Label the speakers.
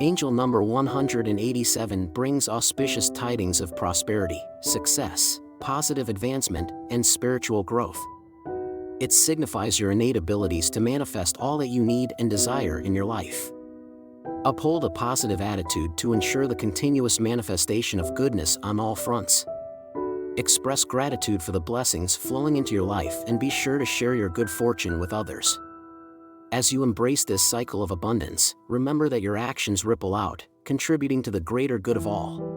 Speaker 1: Angel number 187 brings auspicious tidings of prosperity, success, positive advancement, and spiritual growth. It signifies your innate abilities to manifest all that you need and desire in your life. Uphold a positive attitude to ensure the continuous manifestation of goodness on all fronts. Express gratitude for the blessings flowing into your life and be sure to share your good fortune with others. As you embrace this cycle of abundance, remember that your actions ripple out, contributing to the greater good of all.